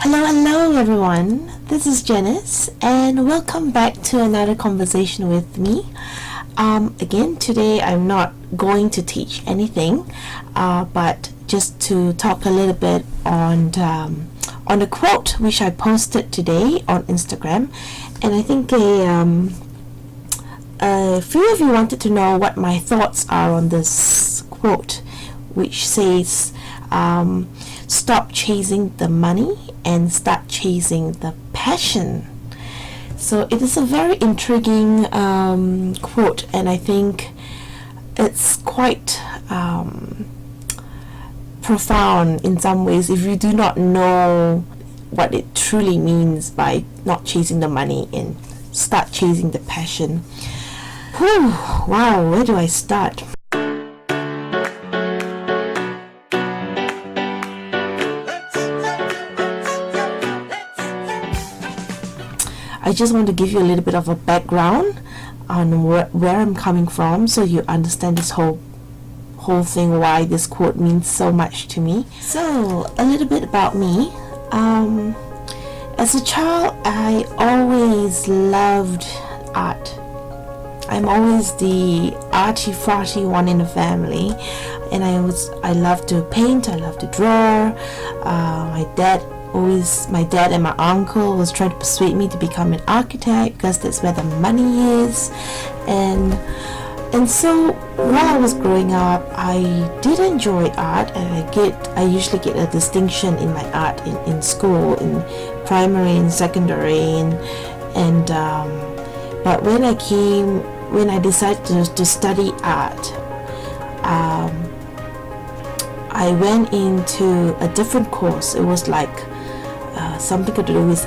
Hello everyone. This is Janice and welcome back to another conversation with me. Again, today I'm not going to teach anything, but just to talk a little bit on the quote which I posted today on Instagram, and I think a few of you wanted to know what my thoughts are on this quote, which says, stop chasing the money and start chasing the passion. So it is a very intriguing quote, and I think it's quite profound in some ways if you do not know what it truly means by not chasing the money and start chasing the passion. Whew, wow, where do I start? I just want to give you a little bit of a background on where I'm coming from, so you understand this whole thing, why this quote means so much to me. So a little bit about me. As a child, I always loved art. I'm always the arty-farty one in the family, and I love to paint, I love to draw. My dad and my uncle was trying to persuade me to become an architect because that's where the money is, and so while I was growing up, I did enjoy art, and I usually get a distinction in my art in school, in primary and secondary, and but when I decided to study art, I went into a different course. It was like something to do with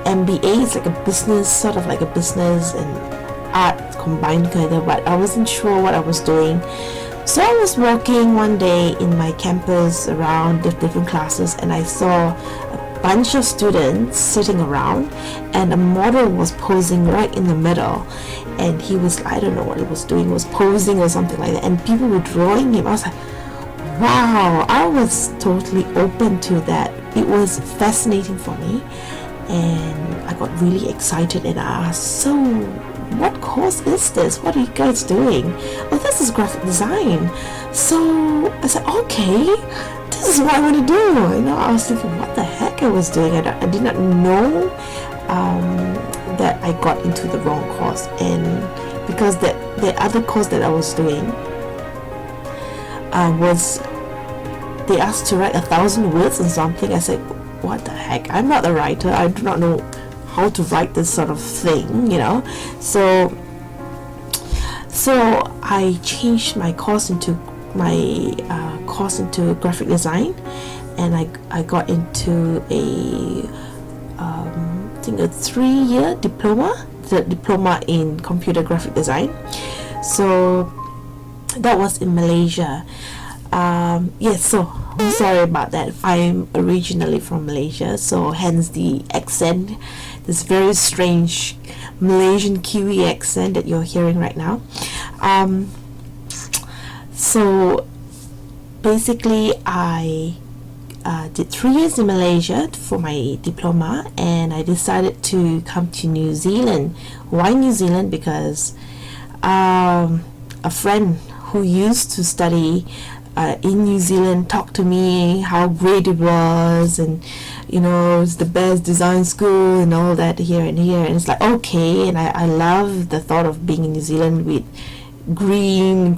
MBA. It's like a business, sort of like a business and art combined together, but I wasn't sure what I was doing. So I was walking one day in my campus around the different classes, and I saw a bunch of students sitting around, and a model was posing right in the middle, and he was, I don't know what he was doing, was posing or something like that, and people were drawing him. I was like, wow, I was totally open to that. It was fascinating for me, and I got really excited, and I asked, so what course is this? What are you guys doing? Oh, this is graphic design. So I said, okay, this is what I want to do. I was thinking, what the heck I was doing. I did not know that I got into the wrong course, and because the other course that I was doing was, they asked to write 1,000 words or something. I said, what the heck? I'm not a writer. I do not know how to write this sort of thing, So I changed my course into graphic design, and I got into I think a 3-year diploma, the diploma in computer graphic design. So that was in Malaysia. Yes, so sorry about that. I'm originally from Malaysia, so hence the accent, this very strange Malaysian Kiwi accent that you're hearing right now. So basically I did 3 years in Malaysia for my diploma, and I decided to come to New Zealand. Why New Zealand? Because a friend who used to study in New Zealand talked to me how great it was, and it's the best design school and all that here, and it's like, okay. And I love the thought of being in New Zealand with green,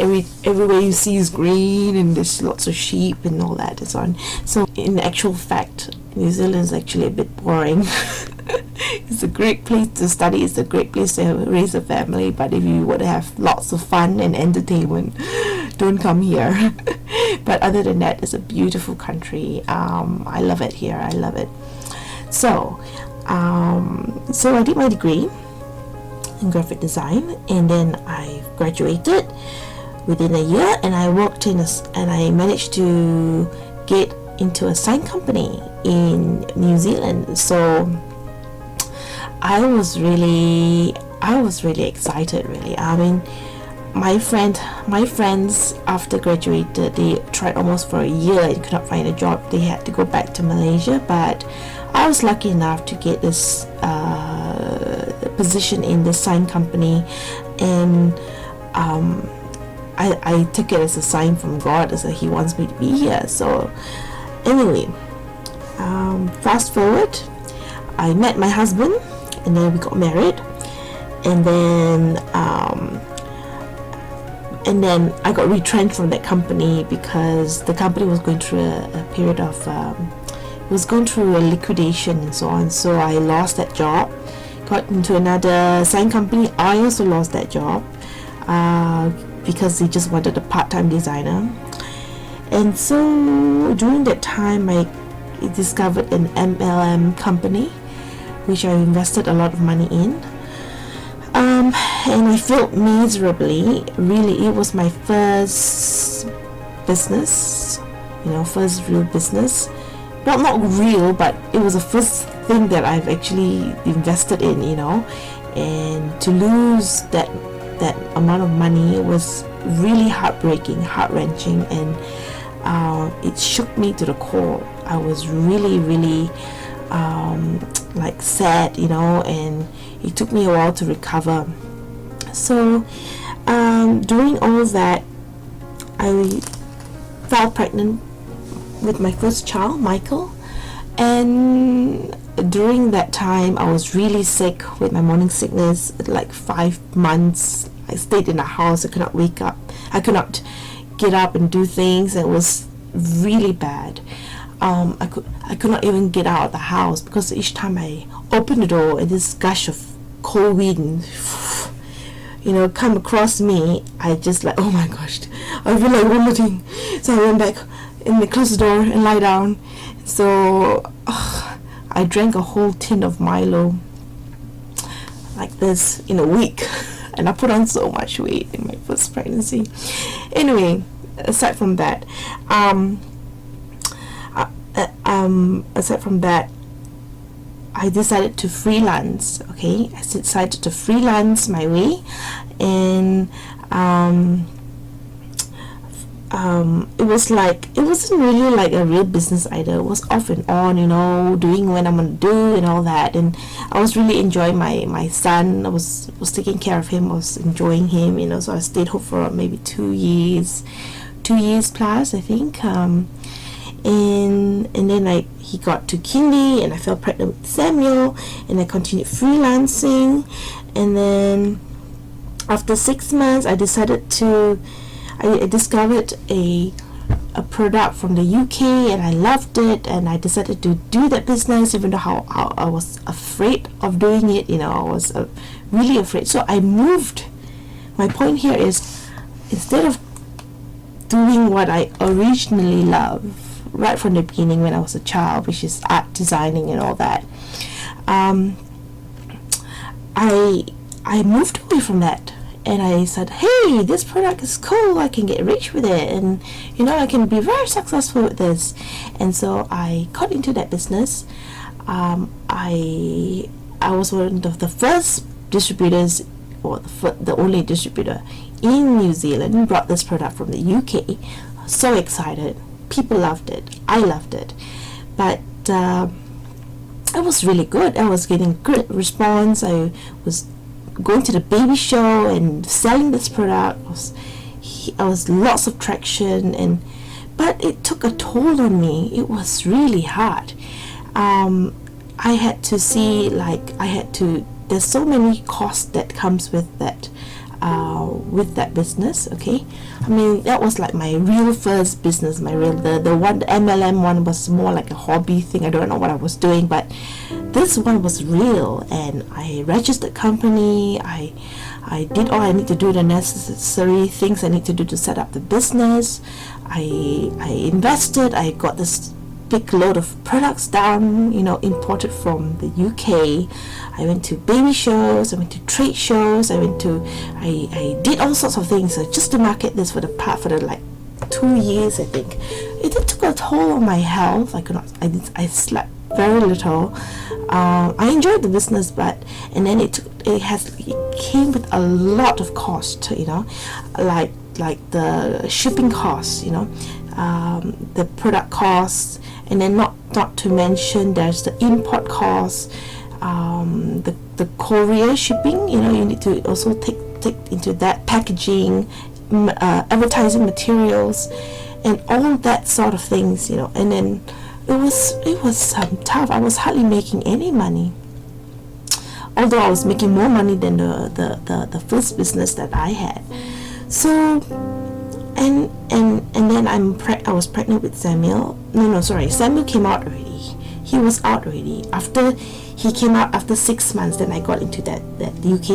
everywhere you see is green, and there's lots of sheep and all that and so on. So in actual fact, New Zealand is actually a bit boring. It's a great place to study, it's a great place to raise a family, but if you want to have lots of fun and entertainment, don't come here. But other than that, it's a beautiful country. I love it here. I love it. So I did my degree in graphic design, and then I graduated within a year, and I worked and I managed to get into a sign company in New Zealand. So I was really excited, really. I mean, my friends after graduated, they tried almost for a year and could not find a job. They had to go back to Malaysia, but I was lucky enough to get this position in the sign company, and I took it as a sign from God, as He wants me to be here. So anyway, fast forward, I met my husband, and then we got married, and then I got retrenched from that company because the company was going through a period of it was going through a liquidation and so on. So I lost that job, got into another sign company. I also lost that job because they just wanted a part-time designer. And so during that time, I discovered an MLM company, which I invested a lot of money in. And I failed miserably. Really, it was my first business, first real business. Well, not real, but it was the first thing that I've actually invested in, and to lose that amount of money was really heartbreaking, heart-wrenching, and it shook me to the core. I was really, really sad, and it took me a while to recover. So during all of that, I fell pregnant with my first child, Michael, and during that time I was really sick with my morning sickness, like 5 months. I stayed in the house. I could not wake up. I could not get up and do things. It was really bad. I could not even get out of the house because each time I opened the door and this gush of cold wind come across me, I just like, oh my gosh, I feel like vomiting. So I went back and I closed the door and lie down. So I drank a whole tin of Milo like this in a week, and I put on so much weight in my first pregnancy. Anyway, aside from that, I decided to freelance. Okay, I decided to freelance my way, and it wasn't really like a real business either. It was off and on, doing when I'm gonna do and all that. And I was really enjoying my son. I was taking care of him. I was enjoying him, so I stayed home for maybe 2 years plus, I think. And then he got to kindy, and I fell pregnant with Samuel, and I continued freelancing. And then after 6 months, I discovered a product from the UK, and I loved it, and I decided to do that business, even though how I was afraid of doing it. I was really afraid. So I moved. My point here is, instead of doing what I originally loved right from the beginning when I was a child, which is art designing and all that, I moved away from that. And I said, hey, this product is cool, I can get rich with it, and I can be very successful with this. And so I got into that business. I was one of the first distributors, or the only distributor in New Zealand, brought this product from the UK. So excited. People loved it. I loved it. But it was really good. I was getting good response. I was going to the baby show and selling this product. I was lots of traction, but it took a toll on me. It was really hard. I had to see, there's so many costs that comes with that business. Okay, I mean, that was like my real first business. The MLM one was more like a hobby thing. I don't know what I was doing, but this one was real. And I registered company. I did all I need to do, the necessary things I need to do to set up the business. I invested. I got this big load of products down, imported from the UK. I went to baby shows, I went to trade shows, I did all sorts of things just to market this for the 2 years, I think. It took a toll on my health. I slept very little. I enjoyed the business, but and then it came with a lot of cost, like the shipping costs, the product costs, and then not to mention there's the import costs, the courier shipping, you need to also take into that, packaging, advertising materials, and all that sort of things, and then it was tough. I was hardly making any money, although I was making more money than the first business that I had. So and then I was pregnant with Samuel. Samuel came out already. He was out already. After he came out after 6 months, then I got into that UK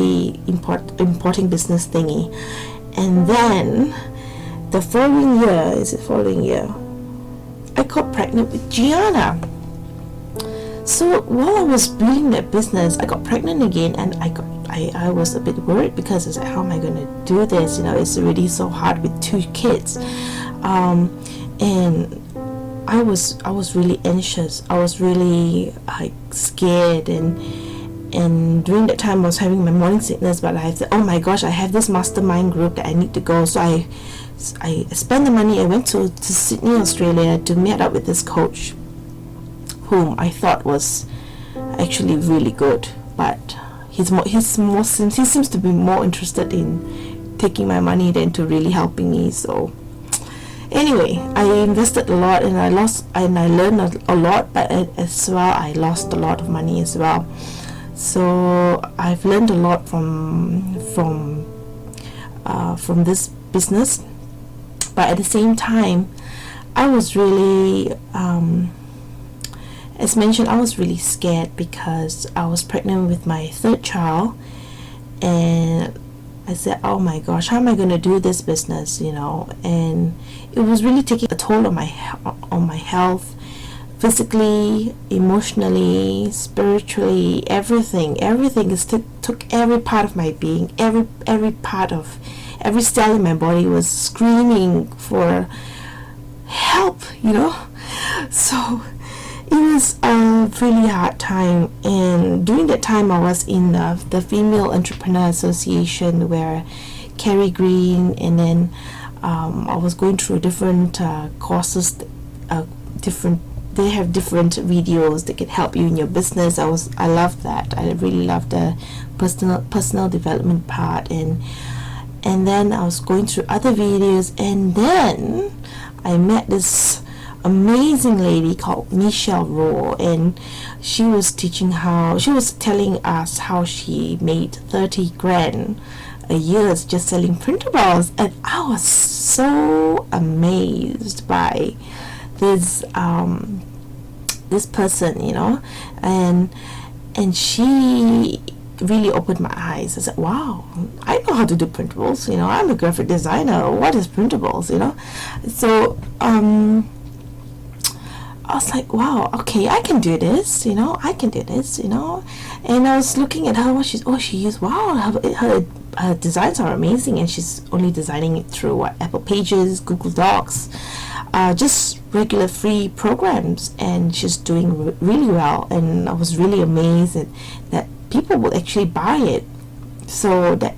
importing business thingy. And then the following year, I got pregnant with Gianna. So while I was building that business, I got pregnant again, and I was a bit worried because I said, how am I going to do this? It's already so hard with 2 kids, and I was really anxious. I was really scared, and during that time I was having my morning sickness. But I said, oh my gosh, I have this mastermind group that I need to go. So I spent the money. I went to Sydney, Australia, to meet up with this coach, whom I thought was actually really good, but he seems to be more interested in taking my money than to really helping me. So anyway, I invested a lot, and I learned a lot, but as well I lost a lot of money as well. So I've learned a lot from this business, but at the same time I was really as mentioned, I was really scared because I was pregnant with my 3rd child, and I said, oh my gosh, how am I going to do this business, and it was really taking a toll on my health, physically, emotionally, spiritually, everything took every part of my being, every cell in my body was screaming for help, so it was a really hard time. And during that time I was in the Female Entrepreneur Association, where Carrie Green, and then I was going through different courses, they have different videos that can help you in your business. I love that. I really love the personal development part, and then I was going through other videos, and then I met this amazing lady called Michelle Rowe, and she was telling us how she made 30 grand a year just selling printables, and I was so amazed by this person, and she really opened my eyes. I said, wow, I know how to do printables, I'm a graphic designer. What is printables, So I was like, wow, okay, I can do this, and I was looking at her, she used, wow, her designs are amazing, and she's only designing it through Apple Pages, Google Docs, just regular free programs, and she's doing really well, and I was really amazed that people would actually buy it. So that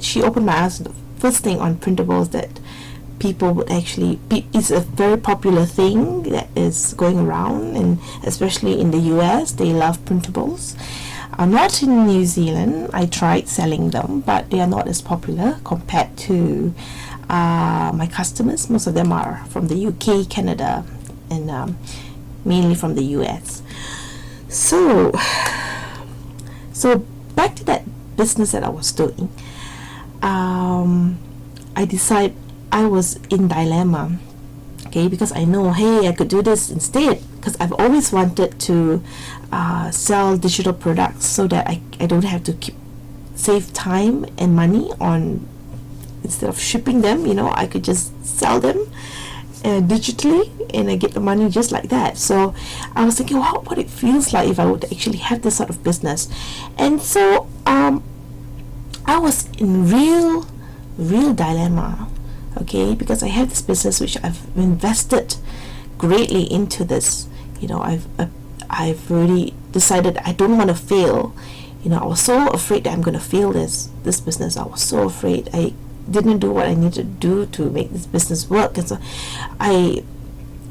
she opened my eyes, the first thing on printables, that people would actually it's a very popular thing that is going around, and especially in the US they love printables. Not in New Zealand. I tried selling them, but they are not as popular compared to my customers. Most of them are from the UK, Canada, and mainly from the US. So back to that business that I was doing, I decided I was in dilemma, okay, because I know, hey, I could do this instead, because I've always wanted to sell digital products so that I don't have to save time and money on, instead of shipping them, I could just sell them digitally, and I get the money just like that. So I was thinking, wow, what it feels like if I would actually have this sort of business. And so I was in real dilemma. okay, because I have this business which I've invested greatly into this. I've really decided I don't want to fail. I was so afraid that I'm going to fail this business. I was so afraid. I didn't do what I needed to do to make this business work, and so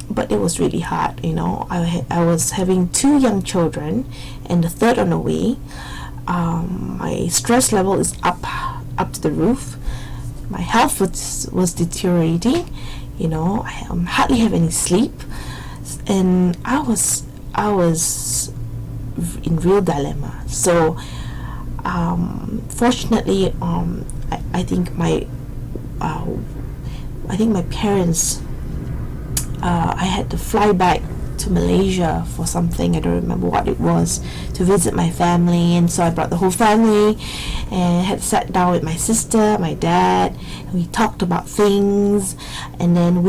but it was really hard. I was having 2 young children and the third on the way. My stress level is up to the roof. My health was deteriorating. I hardly have any sleep, and I was in real dilemma. So fortunately, I think my parents, I had to fly back to Malaysia for something. I don't remember what it was, to visit my family, and so I brought the whole family and had sat down with my sister, my dad, and we talked about things. And then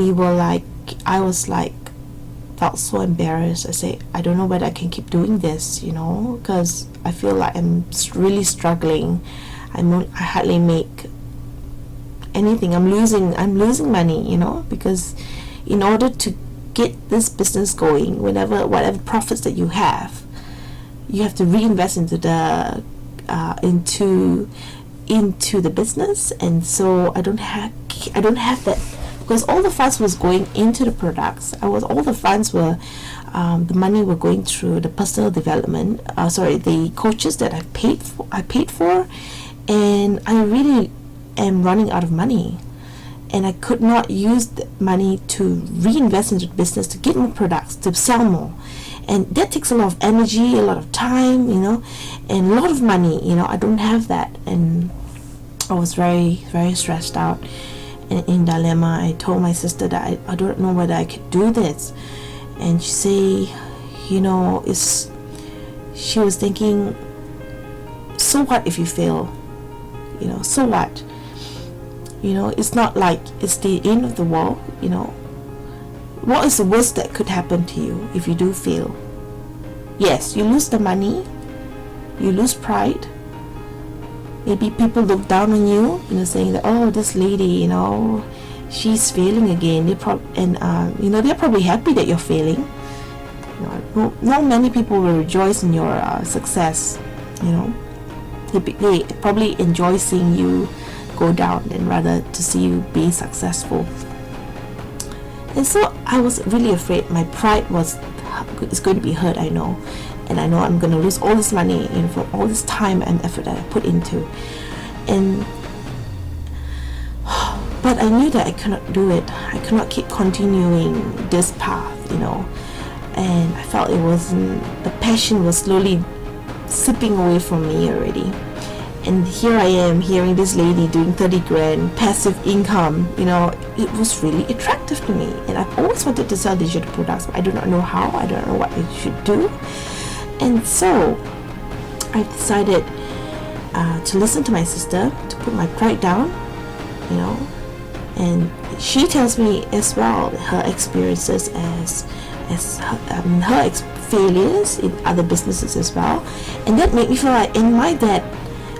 felt so embarrassed. I say, I don't know whether I can keep doing this, because I feel like I'm really struggling. I hardly make anything. I'm losing money, because in order to get this business going, whatever profits that you have to reinvest into the business. And so I don't have that, because all the funds was going into the products. The money were going through the personal development, the coaches that I paid for, and I really am running out of money, and I could not use the money to reinvest into the business, to get more products, to sell more. And that takes a lot of energy, a lot of time, and a lot of money. I don't have that, and I was very, very stressed out and in dilemma. I told my sister that I don't know whether I could do this, and she was thinking, so what if you fail? So what? It's not like it's the end of the world. What is the worst that could happen to you if you do fail? Yes, you lose the money, you lose pride. Maybe people look down on you, saying that, oh, this lady, she's failing again. They're probably happy that you're failing. Not many people will rejoice in your success. They probably enjoy seeing you go down than rather to see you be successful. And so I was really afraid. My pride is going to be hurt, I know. And I know I'm going to lose all this money, for all this time and effort that I put into. But I knew that I could not do it. I could not keep continuing this path, and I felt the passion was slowly slipping away from me already. And here I am hearing this lady doing 30 grand passive income. It was really attractive to me, and I've always wanted to sell digital products, but I do not know how. I don't know what I should do. And so I decided to listen to my sister, to put my pride down, and she tells me as well her experiences her failures in other businesses as well. And that made me feel like, and my dad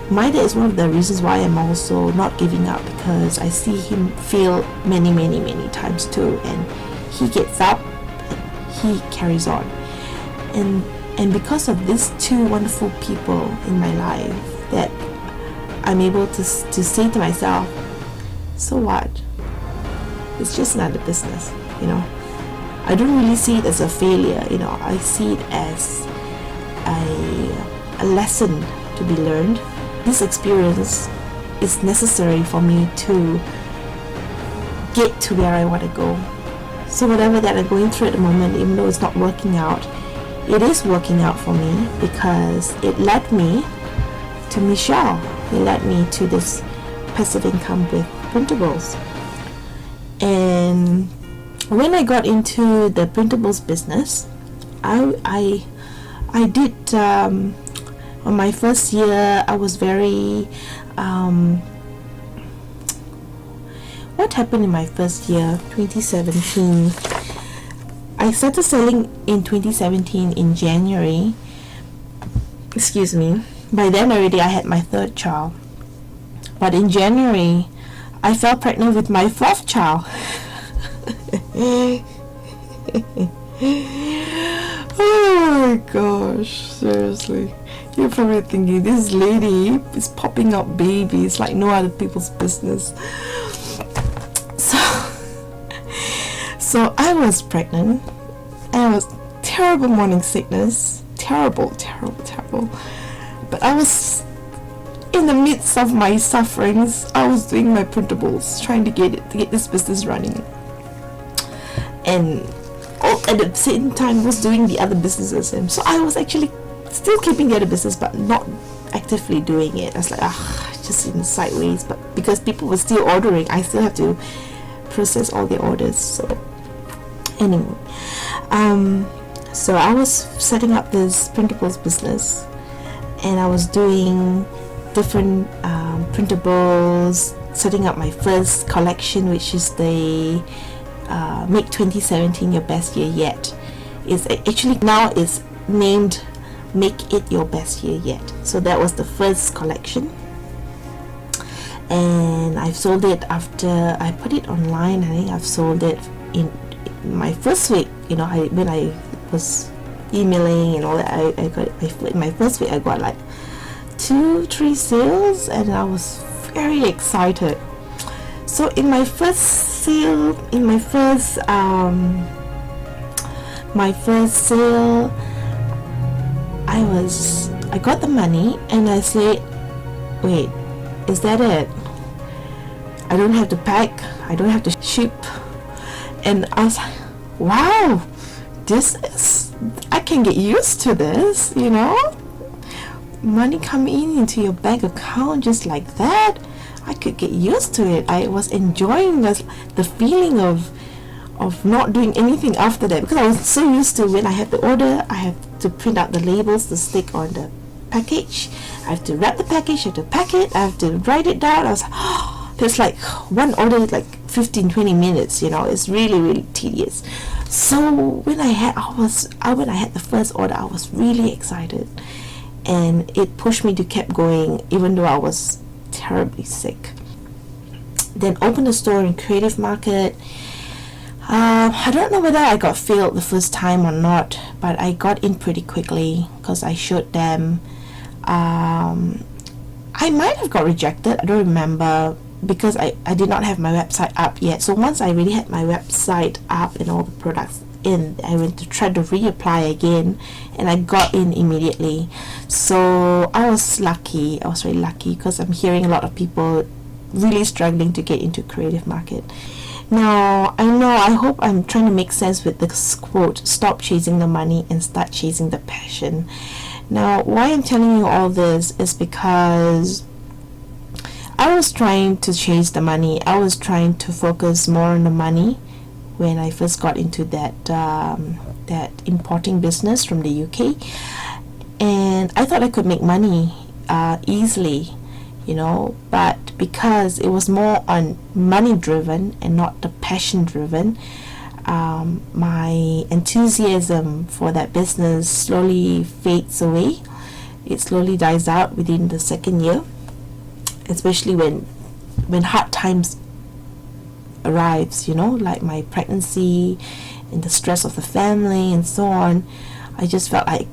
is one of the reasons why I'm also not giving up, because I see him fail many, many, many times too, and he gets up and he carries on. And because of these 2 wonderful people in my life, that I'm able to say to myself, so what? It's just another business, I don't really see it as a failure, I see it as a lesson to be learned. This experience is necessary for me to get to where I want to go. So whatever that I'm going through at the moment, even though it's not working out, it is working out for me, because it led me to Michelle. It led me to this passive income with printables. And when I got into the printables business, I did on my first year, I was very what happened in my first year, 2017. I started selling in 2017 in January. Excuse me. By then already I had my 3rd child. But in January, I fell pregnant with my fourth child. Oh my gosh, seriously. You're probably thinking, this lady is popping out babies like no other people's business. So I was pregnant, and it was terrible morning sickness. Terrible. But I was in the midst of my sufferings. I was doing my printables, trying to get this business running, and at the same time was doing the other businesses. And so I was actually still keeping the other business, but not actively doing it. I was like, just in sideways. But because people were still ordering, I still have to process all the orders. So anyway, so I was setting up this printables business, and I was doing different printables, setting up my first collection, which is the Make 2017 Your Best Year Yet. It's actually now it's named Make It Your Best Year Yet. So that was the first collection, and I've sold it after I put it online. I think I've sold it in my first week. When I was emailing and all that, I got in my first week I got like 2-3 sales, and I was very excited. So in my first sale, I got the money, and I said, wait, is that it? I don't have to pack, I don't have to ship. And I was like, wow, I can get used to this, money coming into your bank account just like that. I could get used to it. I was enjoying the feeling of not doing anything after that, because I was so used to when I have the order, I have to print out the labels to stick on the package. I have to wrap the package, I have to pack it, I have to write it down. I was like, there's like one order is like 15-20 minutes. It's really, really tedious. So when I had the first order, I was really excited, and it pushed me to keep going even though I was terribly sick. Then opened a store in Creative Market. I don't know whether I got failed the first time or not, but I got in pretty quickly because I showed them. I might have got rejected, I don't remember, because I did not have my website up yet. So once I really had my website up and all the products in, I went to try to reapply again, and I got in immediately. So I was really lucky, because I'm hearing a lot of people really struggling to get into Creative Market. Now, I hope I'm trying to make sense with this quote, stop chasing the money and start chasing the passion. Now, why I'm telling you all this is because I was trying to chase the money. I was trying to focus more on the money when I first got into that importing business from the UK, and I thought I could make money easily, but because it was more on money driven and not the passion driven, my enthusiasm for that business slowly fades away. It slowly dies out within the second year, especially when hard times arrives, like my pregnancy and the stress of the family and so on. I just felt I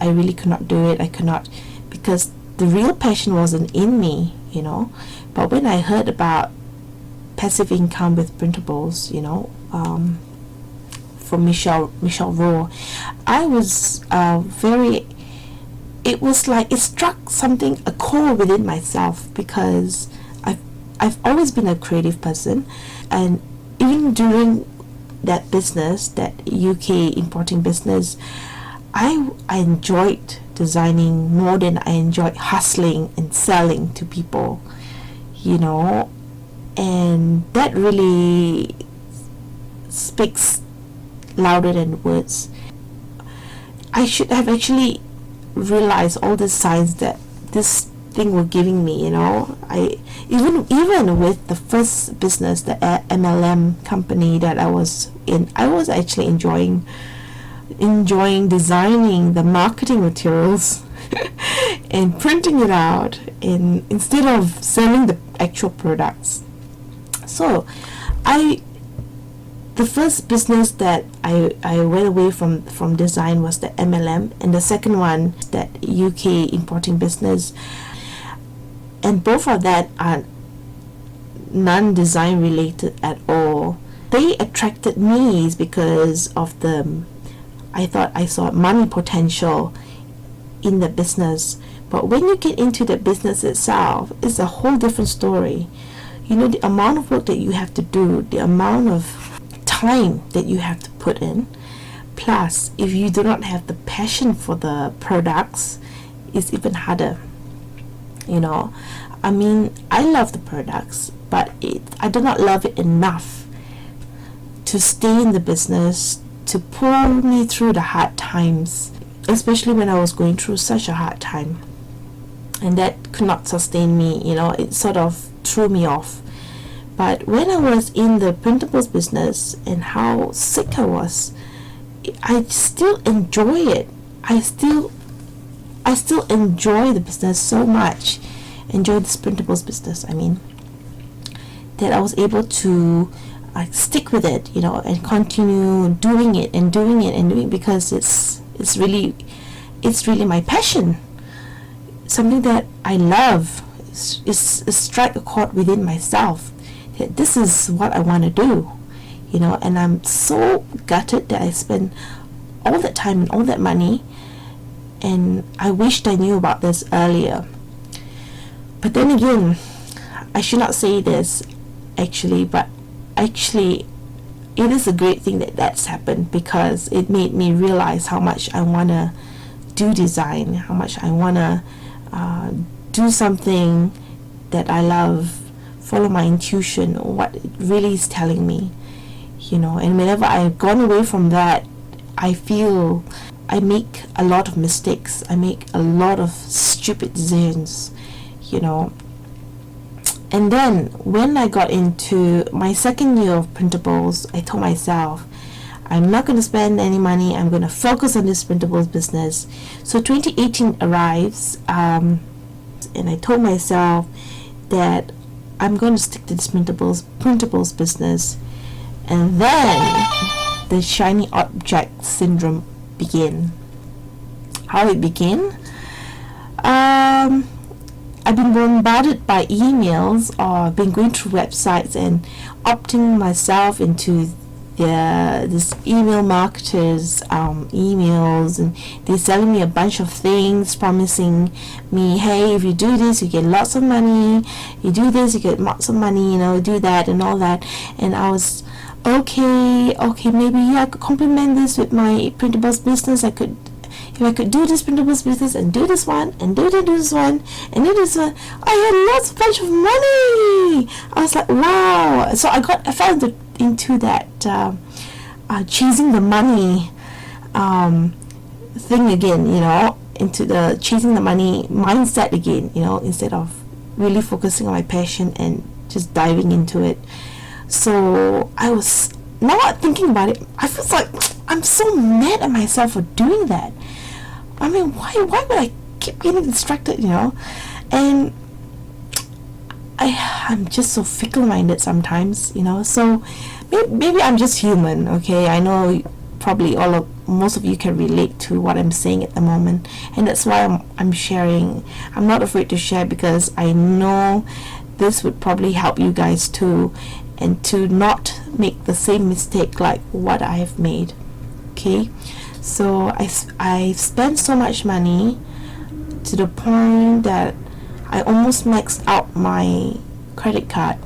really could not do it. I could not, because the real passion wasn't in me, but when I heard about passive income with printables, from Michelle Rowe, I was it was like it struck a core within myself, because I've always been a creative person, and even during that business, that UK importing business, I enjoyed designing more than I enjoyed hustling and selling to people, and that really speaks louder than words. I should have actually realized all the signs that this thing were giving me. I even with the first business, the MLM company that I was in, I was actually enjoying designing the marketing materials and printing it out instead of selling the actual products. So the first business that I went away from design was the MLM, and the second one, that UK importing business. And both of that are non-design related at all. They attracted me because of I thought I saw money potential in the business. But when you get into the business itself, it's a whole different story. You know, the amount of work that you have to do, the amount of time that you have to put in, plus if you do not have the passion for the products, it's even harder. You know, I mean, I love the products, but I do not love it enough to stay in the business, to pull me through the hard times, especially when I was going through such a hard time, and that could not sustain me. You know, it sort of threw me off. But when I was in the printables business and how sick I was, I still enjoy it. I still enjoy the business so much. Enjoy this printables business, I mean, that I was able to stick with it, you know, and continue doing it and doing it and doing it, because it's really my passion, something that I love. It's strike a chord within myself. This is what I want to do, you know, and I'm so gutted that I spent all that time and all that money, and I wished I knew about this earlier. But then again, I should not say this but actually it is a great thing that that's happened, because it made me realize how much I want to do design, how much I want to do something that I love, follow my intuition, what it really is telling me, you know. And whenever I've gone away from that, I feel I make a lot of mistakes, I make a lot of stupid decisions, you know. And then when I got into my second year of printables, I told myself, I'm not going to spend any money, I'm going to focus on this printables business. So 2018 arrives, and I told myself that I'm going to stick to this printables business. And then the shiny object syndrome began. How it began? I've been bombarded by emails, or been going through websites and opting myself into this email marketers emails, and they're selling me a bunch of things, promising me, hey, if you do this you get lots of money, you do this you get lots of money, you know, do that and all that. And I was okay, maybe I could complement this with my printables business. If I could do this printables business and do this one and do this one and do this one, I had bunch of money. I was like, wow. So I fell into that chasing the money thing again, you know, into the chasing the money mindset again, you know, instead of really focusing on my passion and just diving into it. So I was, now thinking about it, I feel like I'm so mad at myself for doing that. I mean, why would I keep getting distracted, you know? And I'm just so fickle-minded sometimes, you know. So maybe I'm just human, okay? I know probably most of you can relate to what I'm saying at the moment, and that's why I'm sharing. I'm not afraid to share, because I know this would probably help you guys too, and to not make the same mistake like what I have made. Okay, so I spent so much money to the point that I almost maxed out my credit card.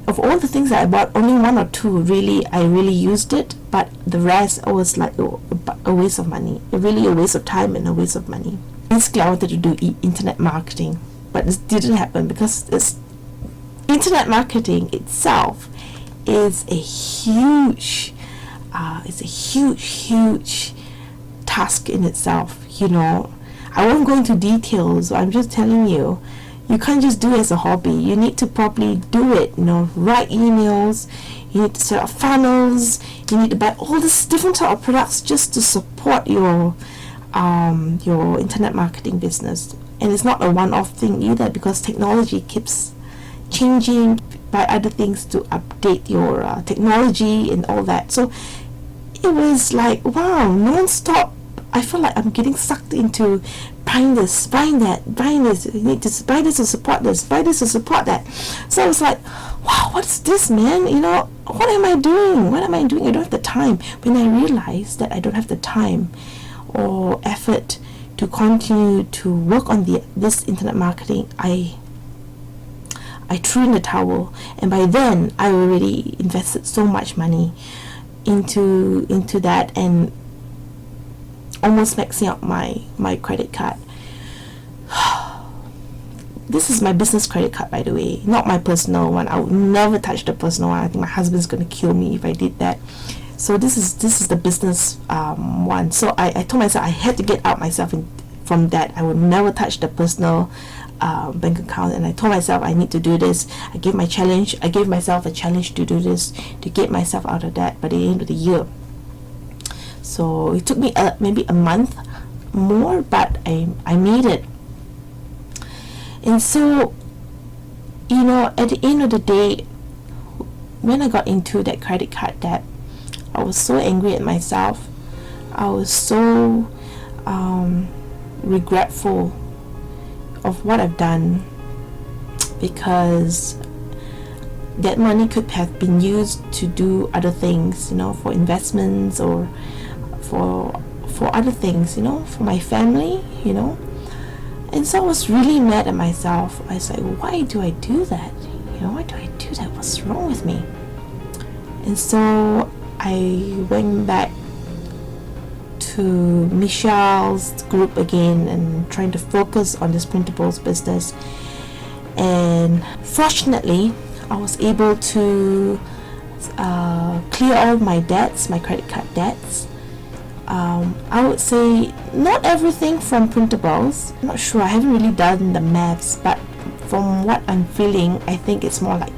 Of all the things that I bought, only one or two I really used it, but the rest was like a waste of money, really a waste of time and a waste of money. Basically, I wanted to do internet marketing, but it didn't happen, because internet marketing itself is a huge task in itself, you know. I won't go into details, I'm just telling you, you can't just do it as a hobby. You need to properly do it, you know, write emails, you need to set up funnels, you need to buy all this different type of products just to support your internet marketing business. And it's not a one-off thing either, because technology keeps changing, buy other things to update your technology and all that. So it was like, wow, non-stop. I feel like I'm getting sucked into buying this, buying that, buying this. You need to buy this to support this, buy this to support that. So I was like, wow, what's this, man? You know, what am I doing? What am I doing? I don't have the time. When I realized that I don't have the time or effort to continue to work on this internet marketing, I threw in the towel. And by then, I already invested so much money into that, and almost maxing out my credit card. This is my business credit card, by the way, not my personal one. I would never touch the personal one. I think my husband's going to kill me if I did that. So this is the business one. So I told myself I had to get out myself from that. I would never touch the personal bank account, and I told myself I need to do this. I gave myself a challenge to do this, to get myself out of that by the end of the year. So it took me maybe a month more, but I made it. And so, you know, at the end of the day, when I got into that credit card debt, I was so angry at myself. I was so regretful of what I've done, because that money could have been used to do other things, you know, for investments or for other things, you know, for my family, you know. And so I was really mad at myself. I was like, why do I do that? You know, why do I do that? What's wrong with me? And so I went back to Michelle's group again and trying to focus on this printables business. And fortunately, I was able to clear all my debts, my credit card debts. I would say not everything from printables. I'm not sure, I haven't really done the maths, but from what I'm feeling, I think it's more like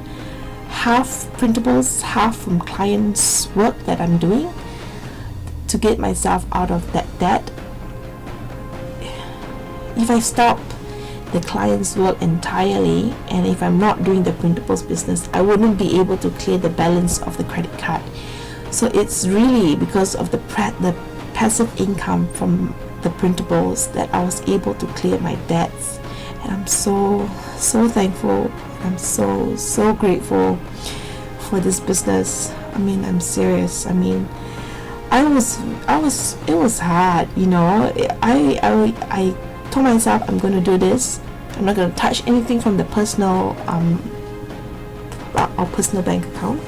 half printables, half from clients' work that I'm doing to get myself out of that debt. If I stop the client's work entirely, and if I'm not doing the printables business, I wouldn't be able to clear the balance of the credit card. So it's really because of the passive income from the printables that I was able to clear my debts. And I'm so thankful. I'm so grateful for this business. I mean, I'm serious. I mean, it was hard, you know. I told myself I'm going to do this. I'm not going to touch anything from the personal or personal bank account.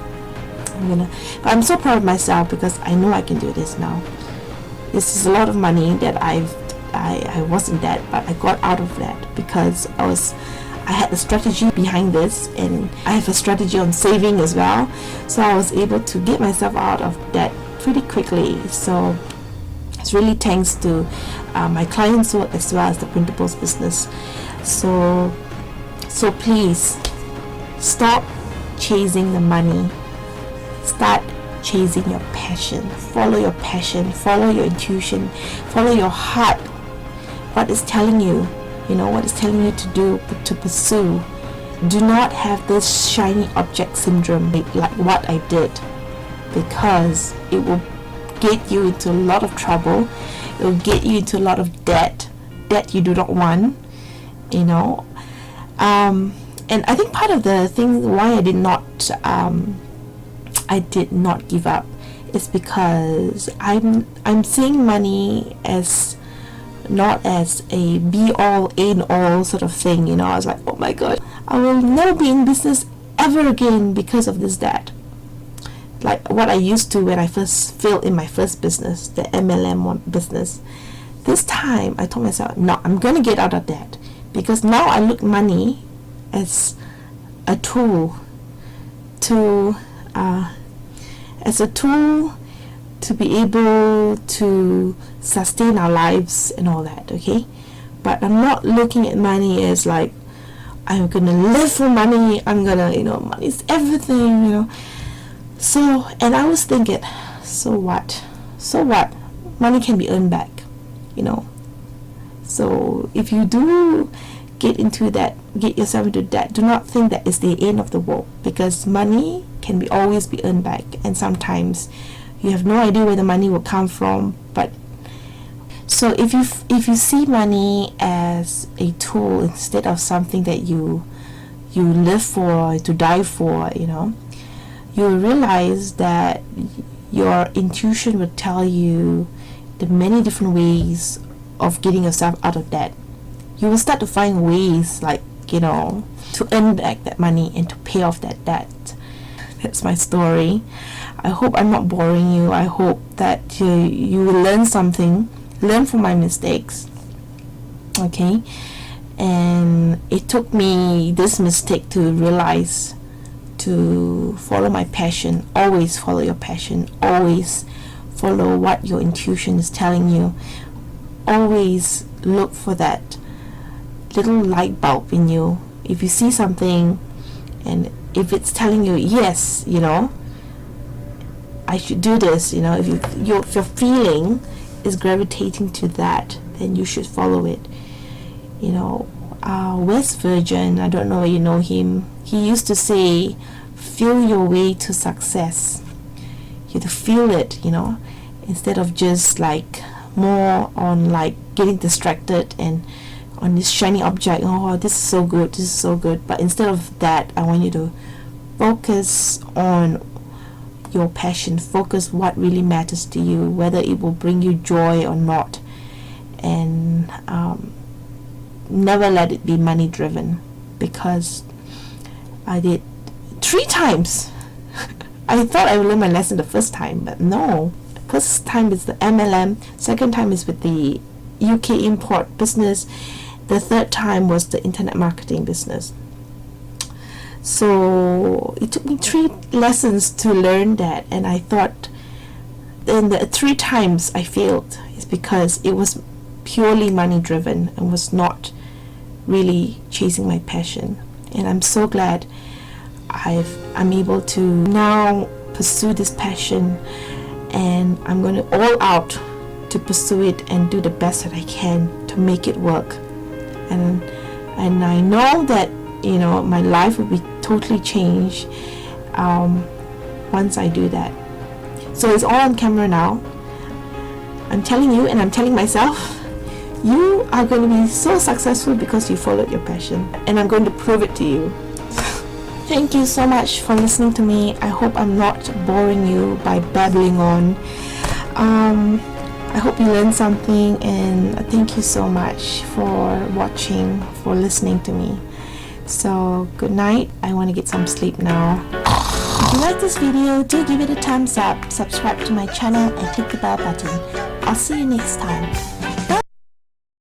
But I'm so proud of myself because I know I can do this now. This is a lot of money that I was in debt, but I got out of that because I had a strategy behind this, and I have a strategy on saving as well. So I was able to get myself out of debt pretty quickly. So it's really thanks to my clients' work as well as the printables business. So please stop chasing the money. Start chasing your passion. Follow your passion. Follow your intuition. Follow your heart. What is telling you, you know, what is telling you to do, to pursue. Do not have this shiny object syndrome like what I did, because it will get you into a lot of trouble. It will get you into a lot of debt you do not want, you know. And I think part of the thing why I did not give up is because I'm seeing money as not as a be all in all sort of thing, you know. I was like, oh my god, I will never be in business ever again because of this debt. Like what I used to when I first failed in my first business, the MLM business. This time I told myself, no, I'm gonna get out of that, because now I look money as a tool to be able to sustain our lives and all that, okay? But I'm not looking at money as like I'm gonna live for money, I'm gonna, you know, money is everything, you know. So, and I was thinking, so what? Money can be earned back, you know. So if you do get yourself into debt, do not think that it's the end of the world, because money can always be earned back, and sometimes you have no idea where the money will come from. But so if you see money as a tool instead of something that you live for, to die for, you'll realize that your intuition will tell you the many different ways of getting yourself out of debt. You will start to find ways, like, to earn back that money and to pay off that debt. That's my story. I hope I'm not boring you. I hope that you will learn something, learn from my mistakes. Okay? And it took me this mistake to realize to follow my passion. Always follow your passion. Always follow what your intuition is telling you. Always look for that little light bulb in you. If you see something and if it's telling you, yes, I should do this, if your feeling is gravitating to that, then you should follow it. Wes Virgin, I don't know if you know him, he used to say, feel your way to success. You have to feel it, instead of just like more on like getting distracted and on this shiny object. Oh, this is so good, this is so good. But instead of that, I want you to focus on your passion. Focus what really matters to you, whether it will bring you joy or not. And never let it be money driven, because I did 3 times. I thought I would learn my lesson the first time, but no. First time is the MLM, second time is with the UK import business, the third time was the internet marketing business. So it took me 3 lessons to learn that, and I thought then the 3 times I failed is because it was purely money driven and was not really chasing my passion. And I'm so glad I'm able to now pursue this passion, and I'm going to all out to pursue it and do the best that I can to make it work. And I know that my life will be totally changed once I do that. So it's all on camera now. I'm telling you, and I'm telling myself, you are going to be so successful because you followed your passion, and I'm going to prove it to you. Thank you so much for listening to me. I hope I'm not boring you by babbling on. I hope you learned something, and thank you so much for watching, for listening to me. So good night. I want to get some sleep now. If you like this video, do give it a thumbs up, subscribe to my channel, and click the bell button. I'll see you next time.